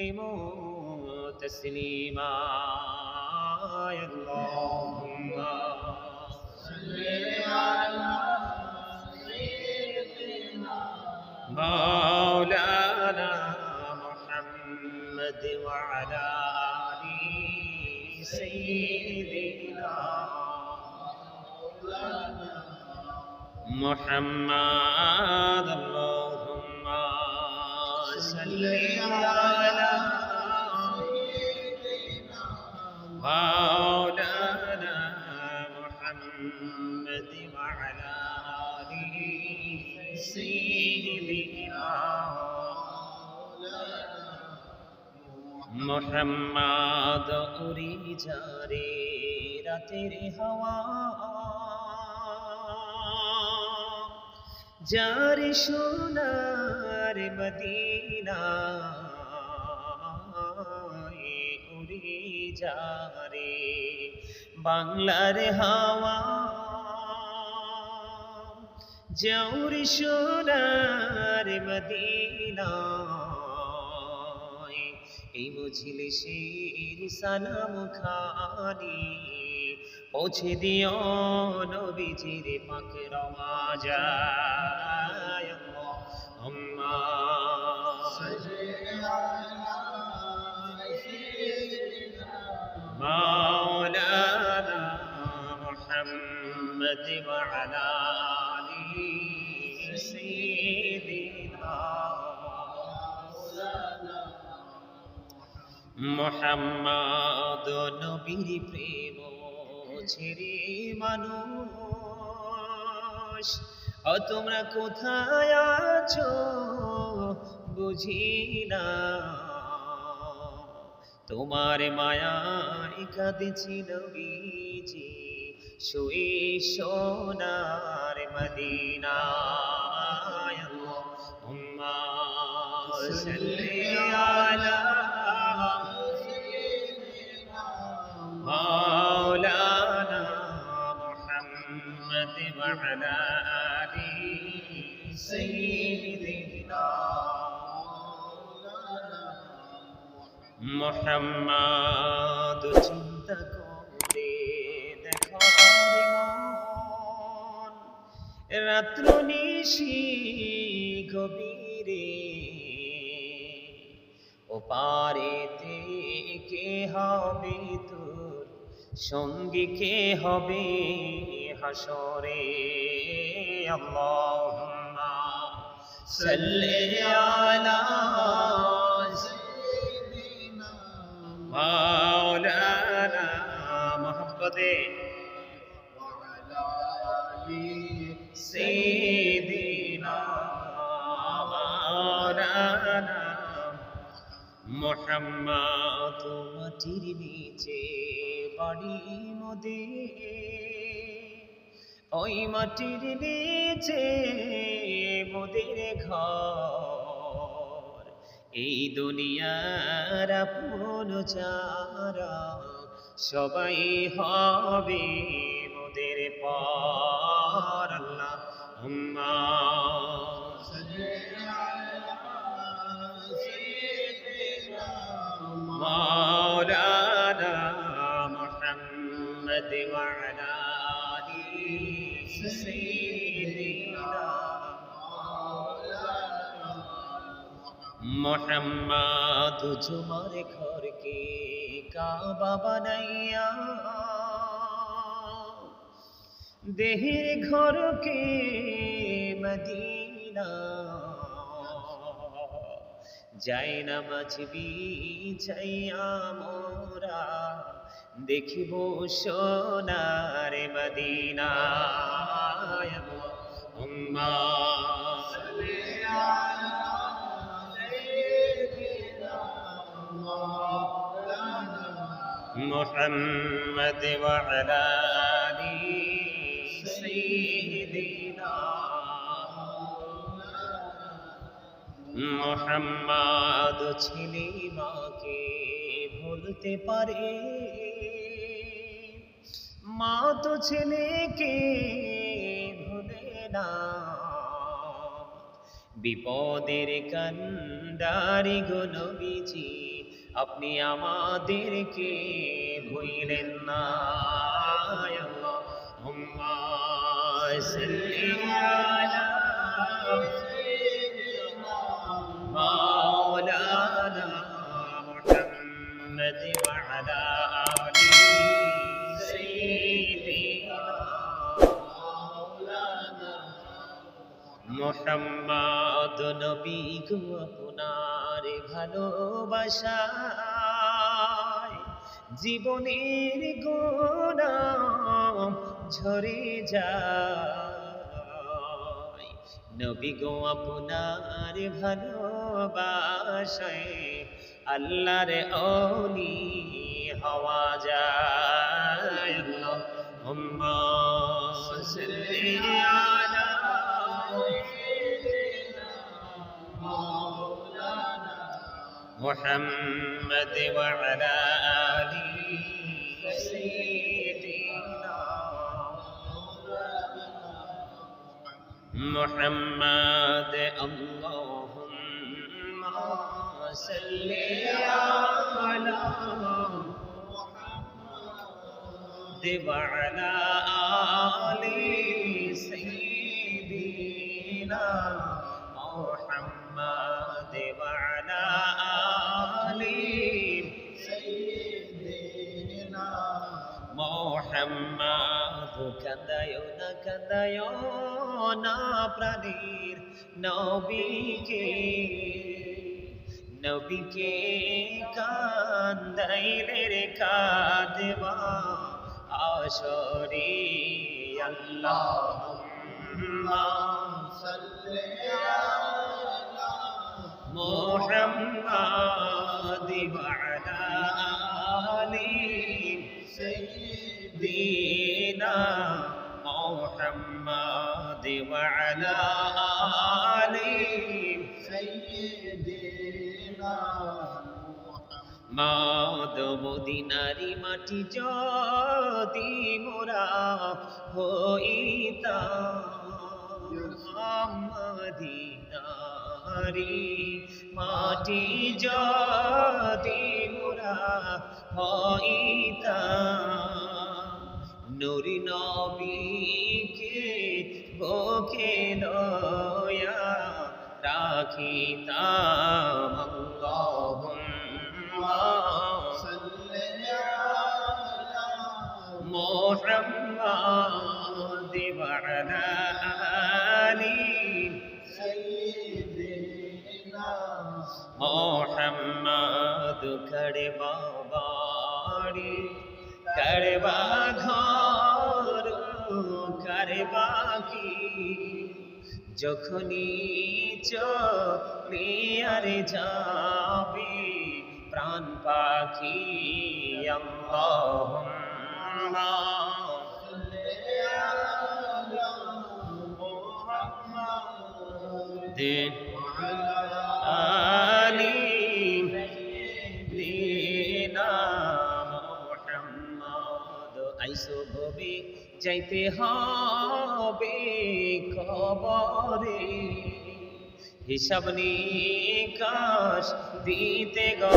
وسلموا تسليما اللهم صل على سيدنا مولانا محمد وعلى آل سيدنا محمد اللهم صل على سيدنا مولانا محمد وعلى آل سيدنا محمد উড়ে যারে রাতের হাওয়া যারে সোনার মদিনা উড়ে যারে বাংলার হাওয়া যারে সোনার মদিনা এই মজলিসের সালাম খানি পৌঁছে দিও নবীজির পাক রওজায় আল্লাহুম্মা সাল্লি আলা সাইয়্যিদিনা মাওলানা মুহাম্মদ ওয়া আলা আলি সাইয়্যিদিনা মুহাম্মদ নবীর প্রেম ছেড়ে মানুষ ও তোমরা কোথায় আছো বুঝি না তোমার মায়ায় কাঁদছি নবীজি শুয়ে সোনার মদিনায় আল্লাহুম্মা সাল্লি আলা مولانا محمد وعلى آل سيدنا محمد চিন্তা করে দেখো মন রাত্র নিশি গভীরে ও পারেতে কে হবে তোর সঙ্গী কে হবে হাসরে আল্লাহুম্মা সাল্লি আলা সাইয়্যিদিনা মাওলানা মুহাম্মদে ওয়া আলা আলি সাইয়্যিদিনা মাওলানা মুহাম্মদ মাটির নিচে বাড়ি মোদের ওই মাটির নিচে মোদের ঘর এই দুনিয়ার আপন যারা সবাই হবে মোদের পর আল্লাহুম্মা مولانا محمد وعلى آل سيدنا محمد তোমার ঘরকে কাবা বানাইয়া দেহের ঘরকে মদিনা যাই নামাজ বিছাইয়া মোরা দেখিব সোনার মদিনা আল্লাহুম্মা সাল্লি আলা সাইয়্যিদিনা মাওলানা মুহাম্মদ ওয়া আলা আলি সাইয়্যিদিনা মুহাম্মদ ছেলে মাকে ভুলতে পারে মা তো ছেলেকে ভুলে না বিপদের কান্ডারি গো নবীজি, আপনি আমাদেরকে ভুলিলেন না। আল্লাহুম্মা সাল্লি আলা মাওলানা মুহাম্মদ ওয়া আলা আলি সাইয়্যিদিনা মুহাম্মদ নবী গো, আপনার ভালোবাসায় জীবনের গোনাহ ঝরে যায়। নবী গো, আপনার ভালোবাসায় আল্লাহর ওলি হওয়া যায়। আল্লাহুম্মা সাল্লি আলা محمد وعلى آل سيدنا محمد اللهم صل على محمد وعلى آل سيدنا محمد وعلى آل سيدنا محمد কান্দায়ো না প্রাণীর নবীকে কান্দাইলে রে কাঁদবা আসরে। আল্লাহুম্মা সাল্লি আলা মুহাম্মাদ ওয়া আলা আলি সাইয়্যিদিনা মুহাম্মাদ ওয়া আলা আলি সাইয়্যিদিনা মাদ মদিনারি মাটি যদি মোরা হইতাম, মদিনারি মাটি যদি মোরা হইতাম, নূরি নবীকে বুকে লয়া রাখিতাম। আল্লাহুম্মা সাল্লি আলা মুহাম্মাদ ওয়া আলা আলি সাইয়্যিদিনা মুহাম্মাদ। করবা বাড়ি করবা ঘর করবা কি, যখনই চলে আর যাবে প্রাণ পাখি। আল্লাহুম্মা সাল্লি আলা মুহাম্মাদ ওয়া আলা আলি সাইয়্যিদিনা মুহাম্মাদ। আইসো ভবে যাইতে হবে কবরে, হিসাব নিকাশ দিতে গো